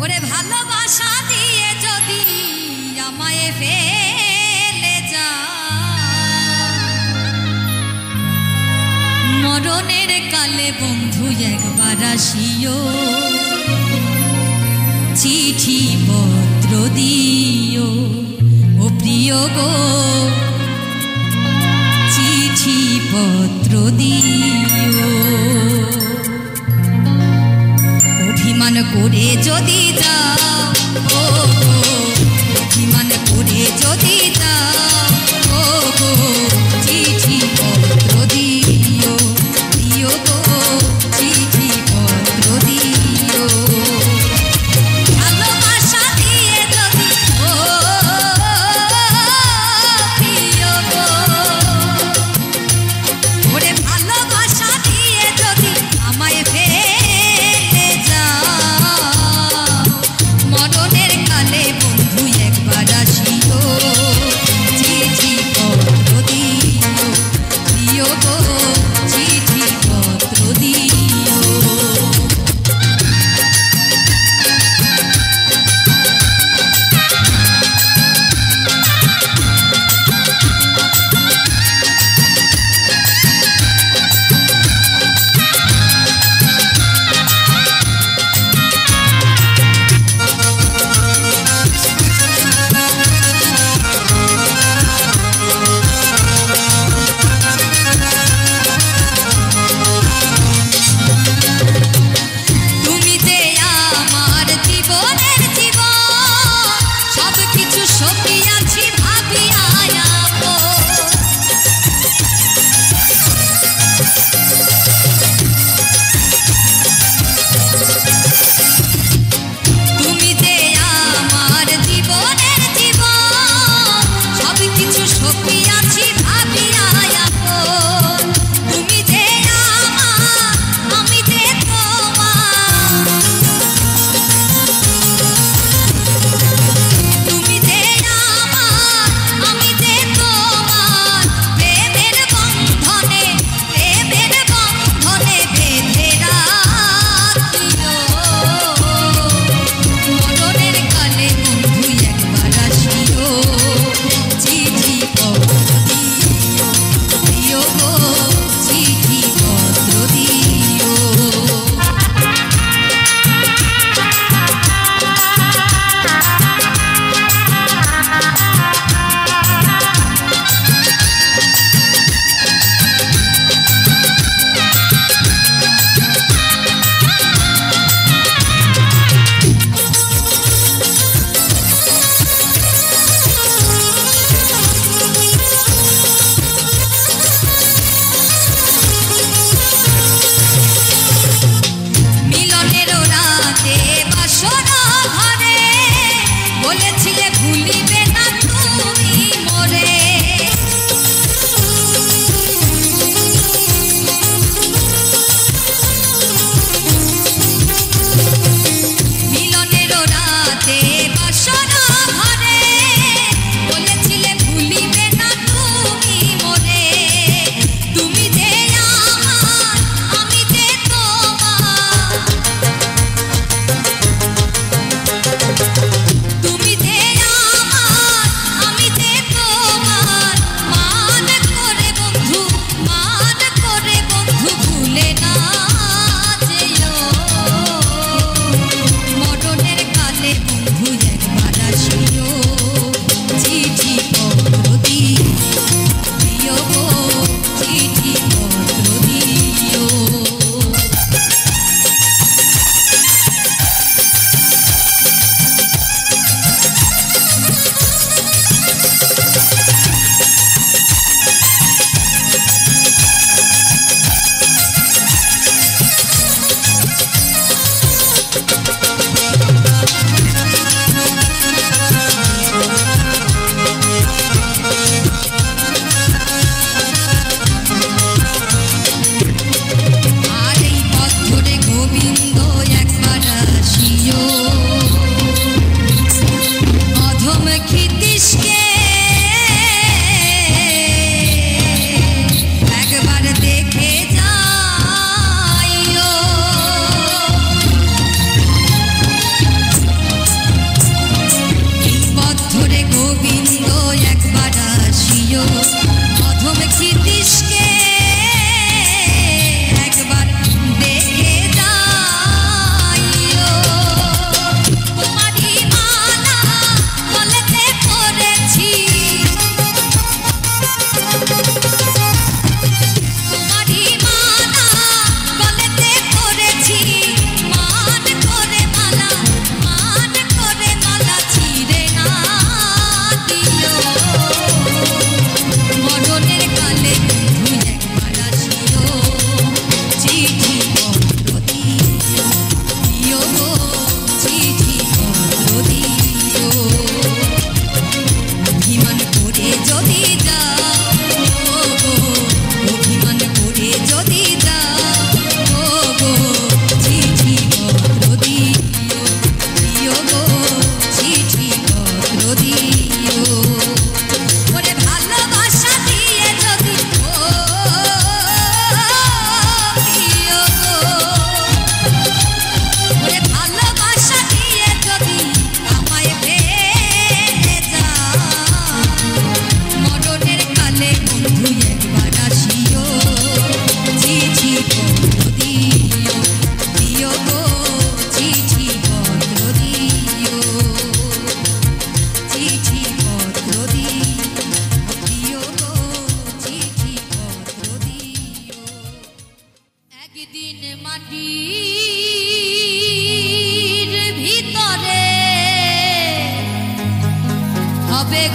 ওরে ভালোবাসা দিয়ে যদি আমায় ফেলে যা, মরণের কালে বন্ধু একবার আসিও, চিঠি পত্র দিও ও প্রিয় গো, চিঠি পত্র দিও। অভিমান করে যদি যাও ও গো, অভিমান করে যদি যাও ও গো, চিঠি পত্র দিও, দিও গো, চিঠি পত্র দিও। ভালোবাসা দিয়ে যদি ও প্রিয় গো, ওরে ভালোবাসা দিয়ে যদি আমায় ফেলে যাও, মরণের কালে বন্ধু একবার আসিও,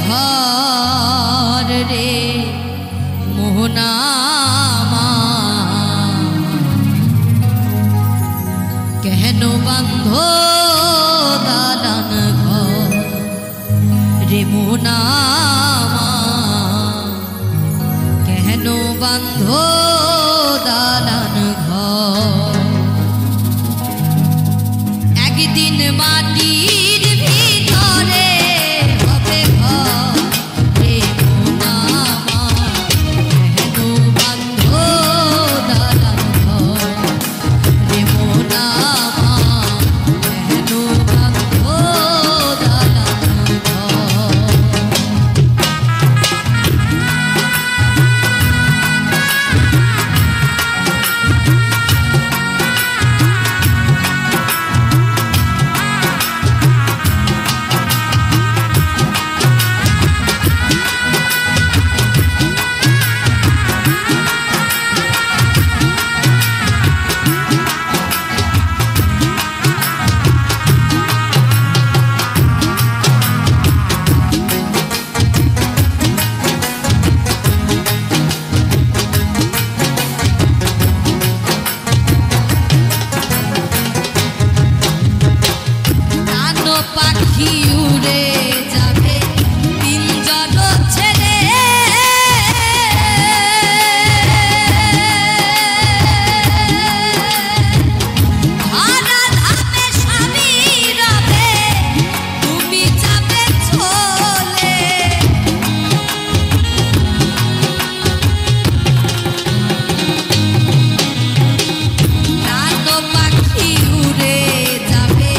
ঘর রে মোহনা কেন বান্ধ দালান ঘর রে মোহনা কেন বান্ধ দালান ঘর একদিন মাটির ভিতরে হবে ঘর রে মোহনা কেন বান্ধ দালান ঘর রে মোহনা কেন বান্ধ দালান ঘর পাখি উড়ে যাবে পিঞ্জর ছেড়ে হারা ধামে স্বামী রবে তুমি যাবে চলে নানো পাখি উড়ে যাবে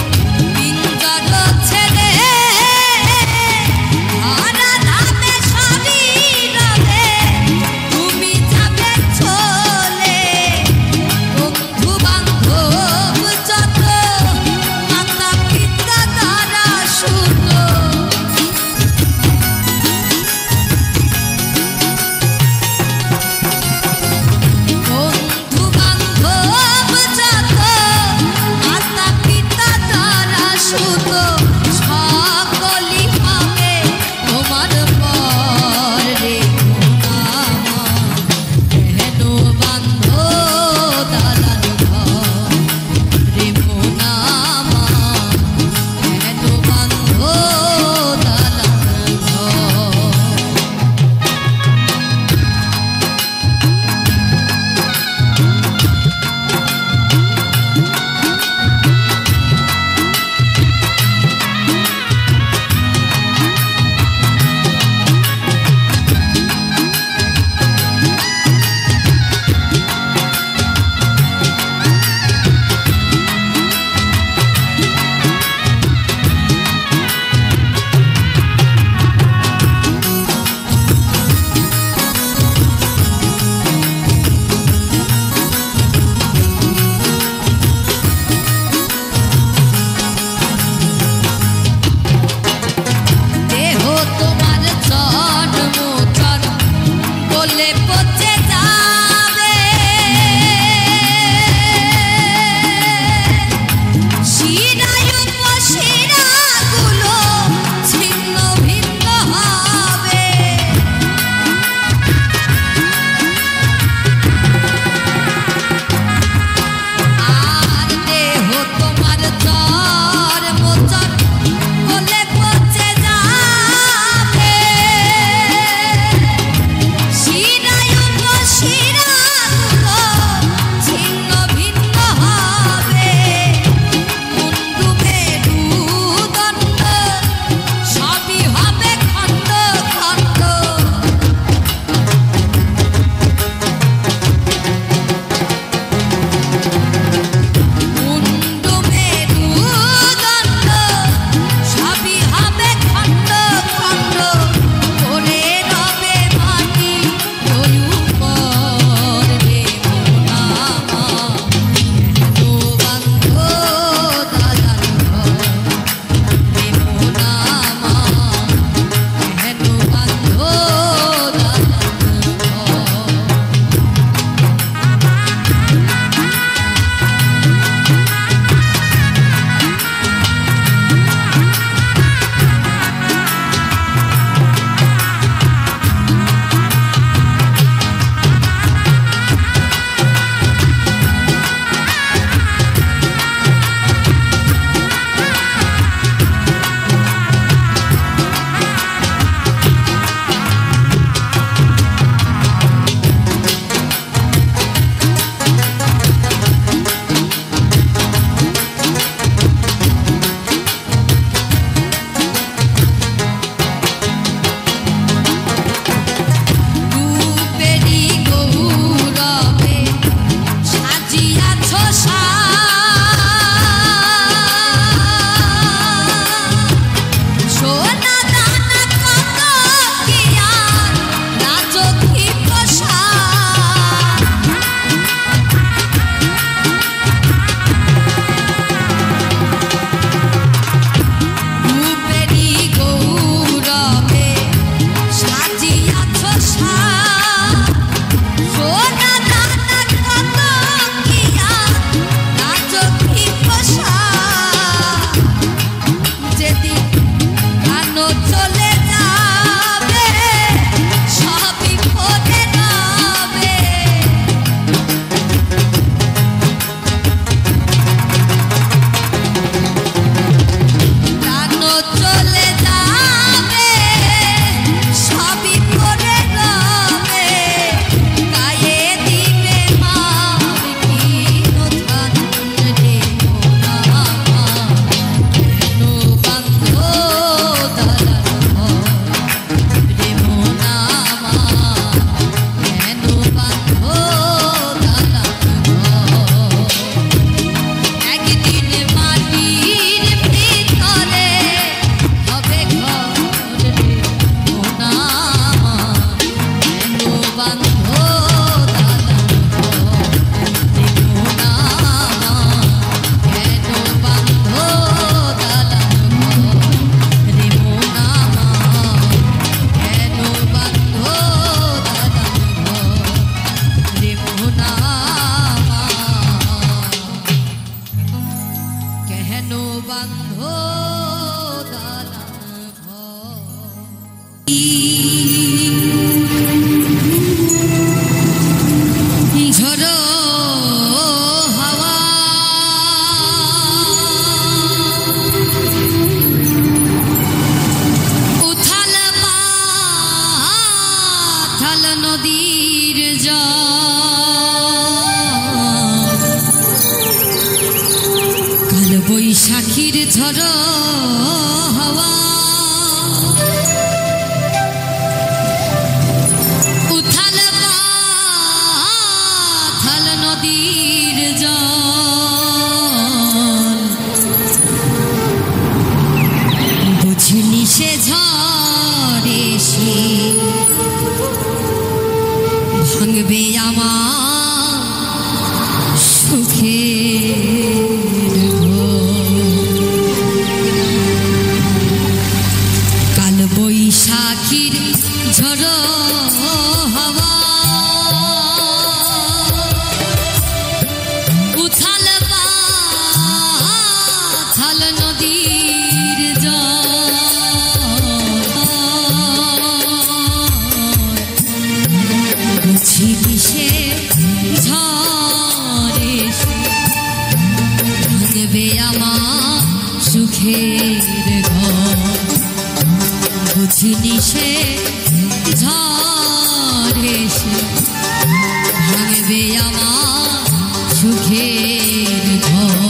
কেন বান্ধ দালান ঝড়ো হাওয়া উথাল পাথাল নদীর কাল বৈশাখীর ঝড়ো হাওয়া উথাল পাথাল নদীর জল বুঝিনি সে ঝড়ে সে ভাঙবে আমার সুখের কাল বৈশাখীর ঝড়ো হাওয়া উথাল পাথাল নদীর বুঝিনি সে ঝড়ে ভাঙবে আমার সুখের ঘর বুঝিনি সে ঝড়ে ভাঙবে আমার সুখের ঘর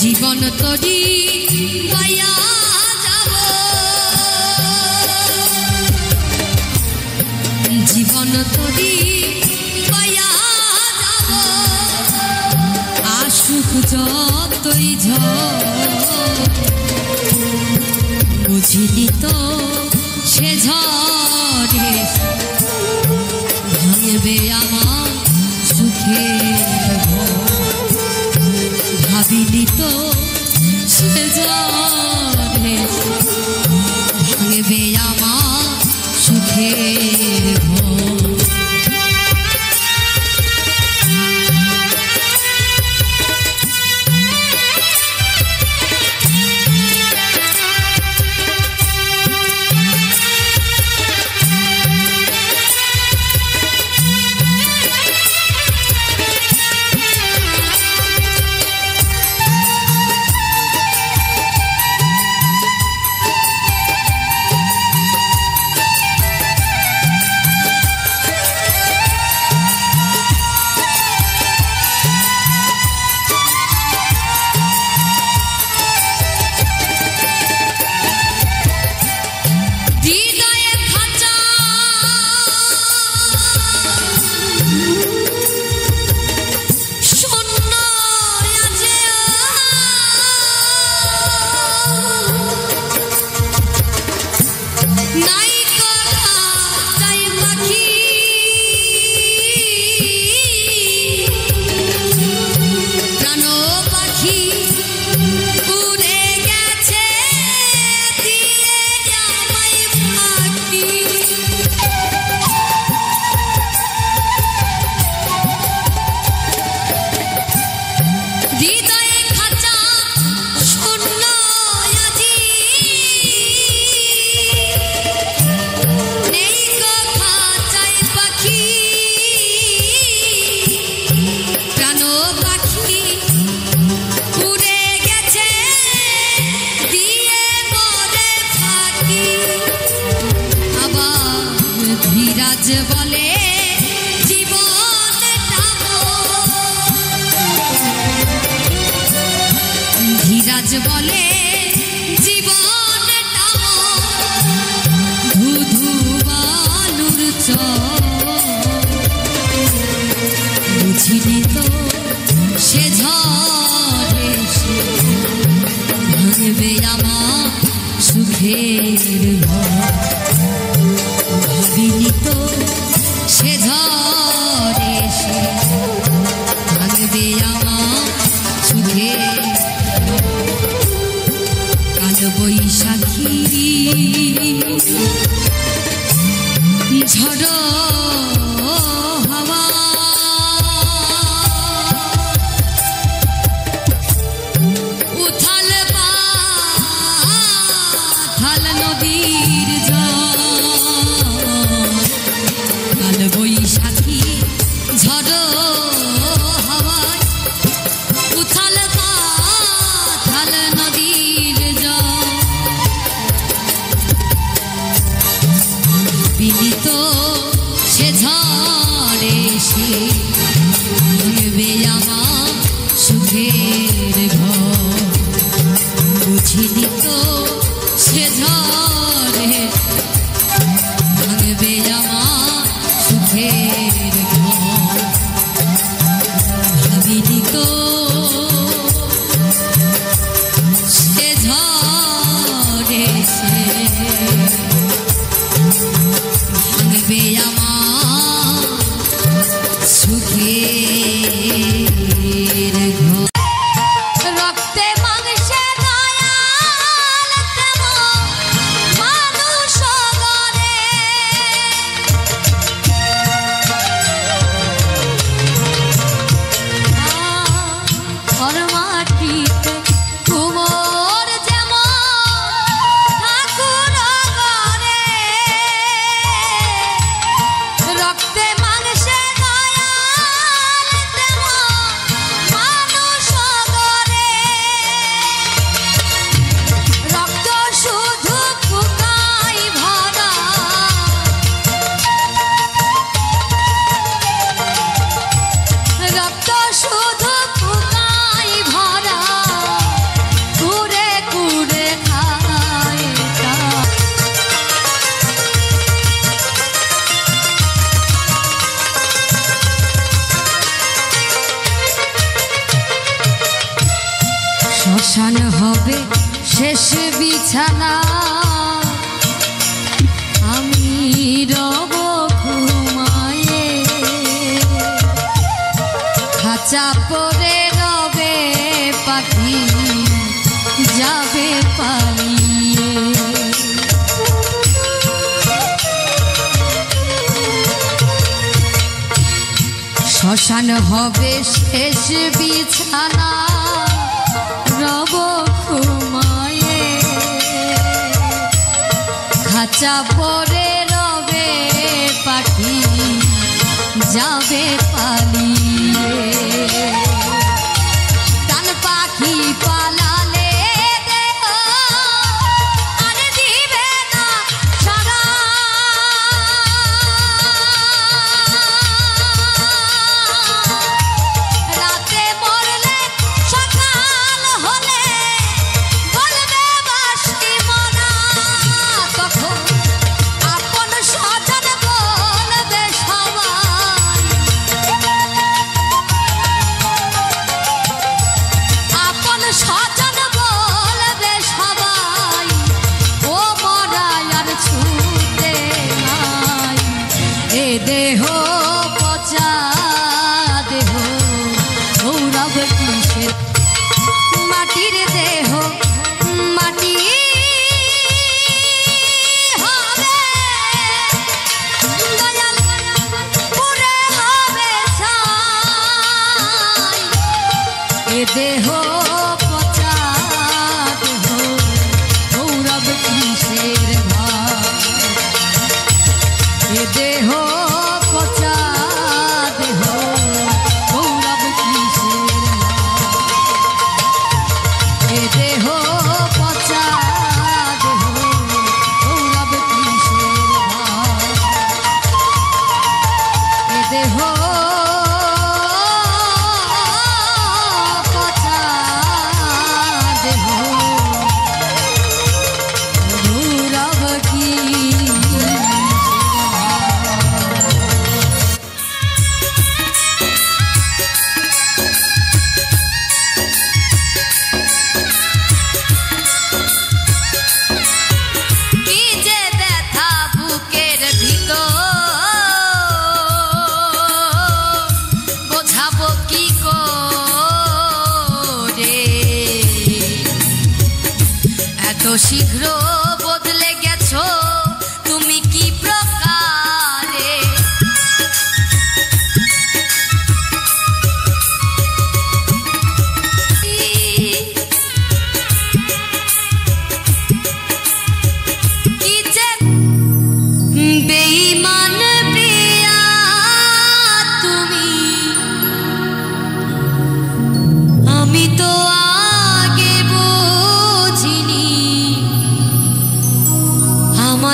জীবন তরি পাইয়া যাব জীবন তরি পাইয়া যাব আসুক যতই ঝড় বুঝিনি তো সে ঝড়ে ভাঙবে আমার সুখের ঘর ভাবিনি তো সে ঝড়ে ভাঙবে আমার সুখের ঘর ধীরাজ বলে জীবনটা ধীরাজ বলে জীবনটা ধুধু বালুর বুঝিনি তো সে ঝড়ে ভাঙবে আমার সুখের ঘর ভাবিনি তো সে ঝড়ে ভাঙবে আমার সুখের কাল বৈশাখী ঝড় হাওয়া উথাল পাথাল নদীর কাল বৈশাখী ঝড় হাওয়ায় উথাল পাথাল নদীর বিনীত সে ঝড়ে সে ভাঙবে আমার সুখের ঘর বুঝিনি তো সে ঝড়ে ভাঙবে আমার সুখের ঘর ভাবিনি তো সে ঝড়ে সে ভাঙবে আমার সুখের ঘর রক্তে মাংসে দয়াল তেমন মানুষ গড়ে আর মাটিতে কুমোর যেমন ঠাকুর গড়ে রক্তে মাংসে দয়াল তেমন মানুষ গড়ে রক্ত শুধু ফুকাই ভরা রক্ত শুধু ফুকাই ভরা কুড়ে কুড়ে খায় শ্মশান হবে শেষ বিছানা আমি রব ঘুমায়ে খাঁচা পরে রবে পাখি যাবে পালিয়ে শ্মশান হবে শেষ বিছানা রব ঘুমায়ে খাঁচা পরে রবে পাখি যাবে পালিয়ে কান পাখি পালালে দেহ আর দিবে না সারা রাতে মরলে সকাল হলে বলবে বাসি মনা তখন আপন স্বজন বলবে সবাই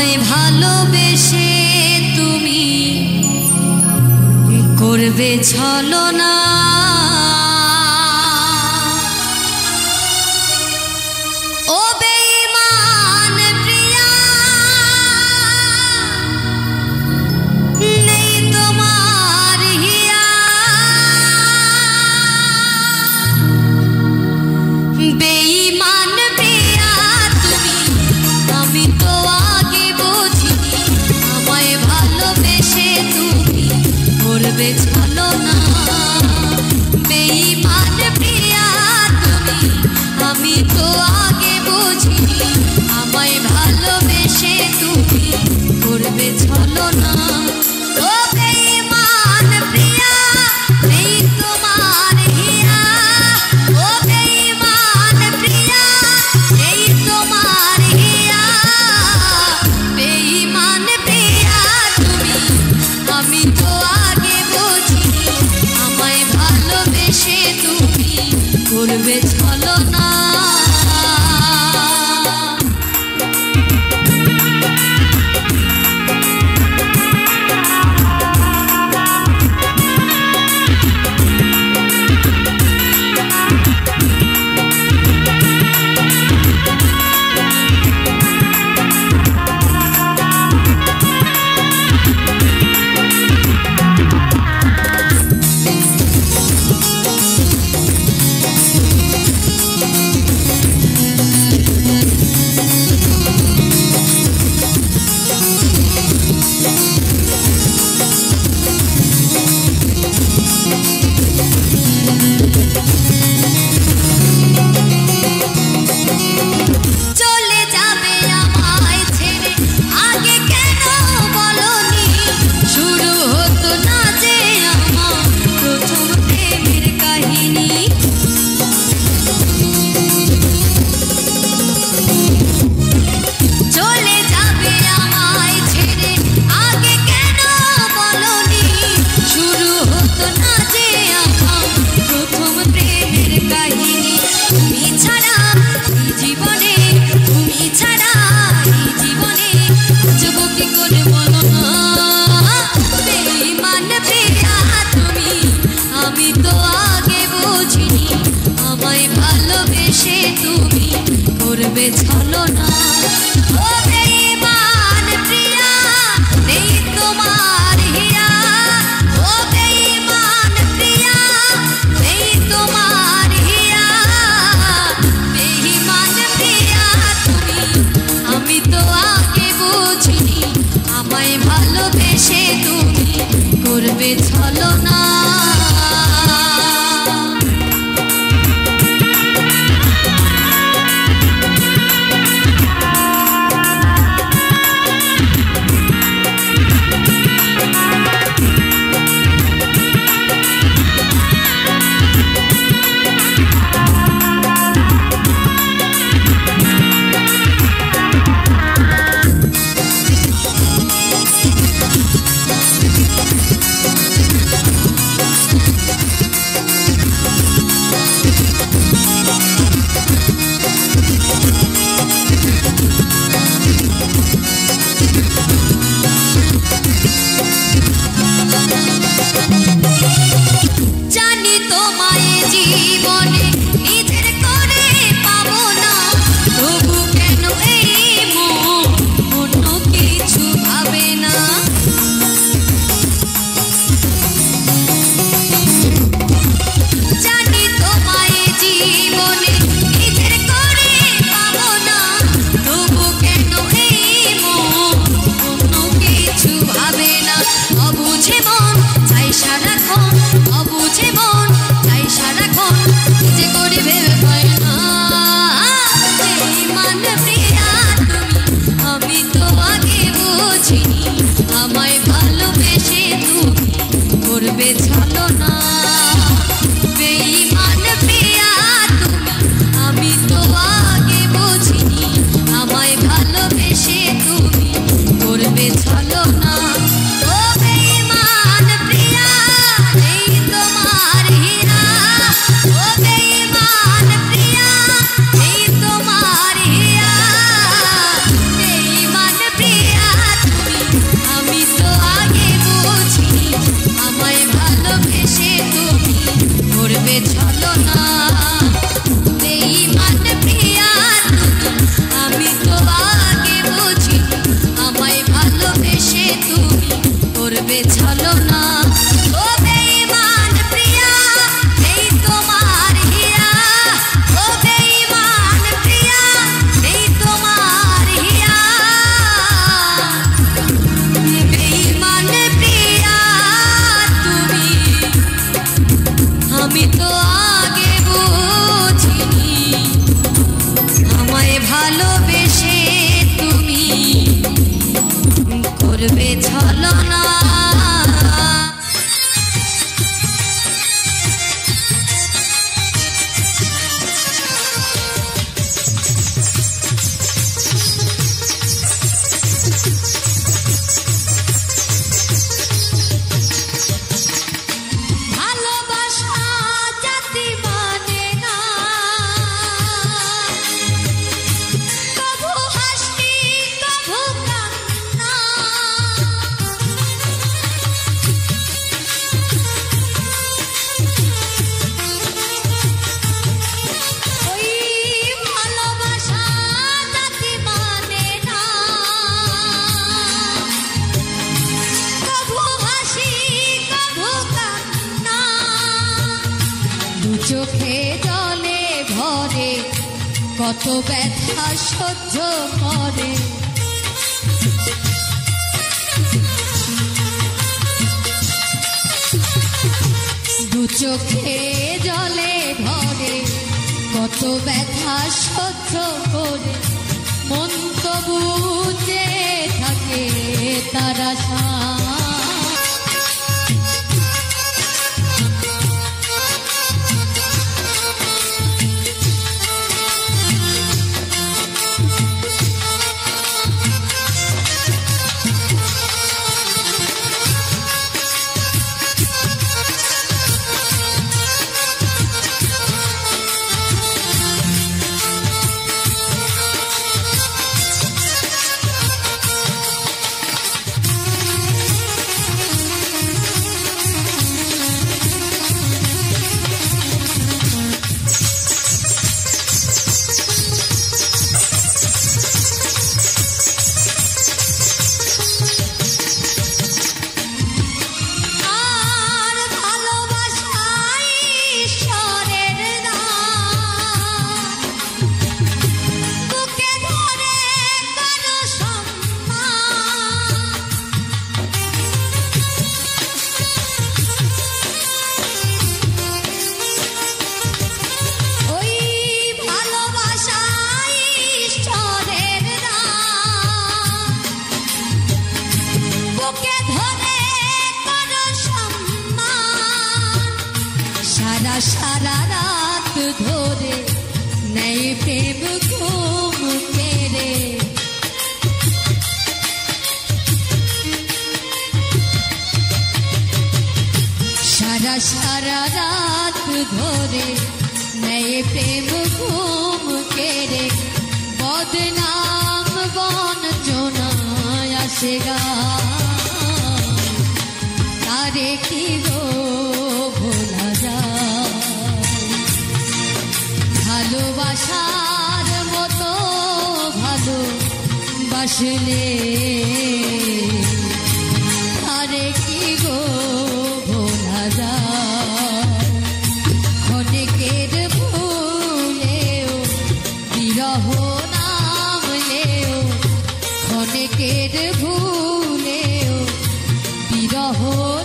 আমায় ভালোবেসে তুমি করবে ছলনা। ও বেঈমান প্রিয়া, নেই তোমার হিয়া। বেঈমান প্রিয়া তুমি, আমি তো আগে বুঝিনি আমায় ভালোবেসে তুমি করবে ছলনা। বেঈমান প্রিয়া তুমি, আমি তো আগে বুঝিনি আমায় ভালোবেসে তুমি করবে ছলনা। ও বেঈমান প্রিয়া, নেই তোমার হিয়া। ও বেঈমান প্রিয়া, নেই তোমার হিয়া। বেঈমান প্রিয়া তুমি, আমি তো আগে বুঝিনি আমায় ভালোবেসে তুমি করবে ছলনা। ভালোবেসে তুমি করবে ছলনা। ও বেঈমান প্রিয়া, নেই তোমার হিয়া। ও বেঈমান প্রিয়া, নেই তোমার হিয়া। বেঈমান প্রিয়া তুমি, আমি তো আগে বুঝিনি আমায় ভালোবেসে তুমি করবে ছলনা। কত ব্যথা সহ্য করে দু চোখে জলে ভরে কত ব্যথা সহ্য করে মন তবু চেয়ে থাকে তার আশা সারা রাত ধরে নেই প্রেম ঘুম কেড়ে সারা রাত ধরে নেই প্রেম ঘুম কেড়ে বদনাম বঞ্চনায় আসে গা তারে কি গো ভোলা যায় ভালোবাসার মতো ভালোবাসলে তারে কি গো ভোলা যায় অনেকের ভুলেও বিরহ নামলেও অনেকের ভুলেও বিরহ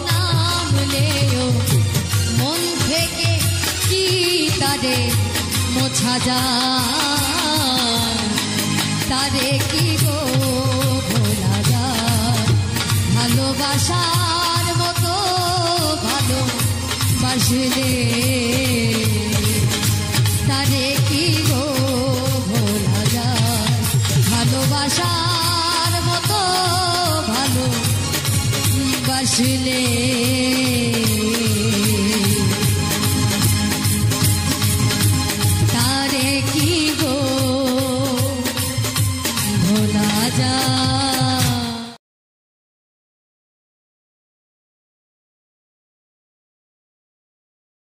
নামলেও মন থেকে কি তারে মোছা যায় তারে কি গো ভোলা যায় ভালোবাসার মতো ভালোবাসলে তারে কি গো ভোলা যায় ভালোবাসার মতো ভালোবাসলে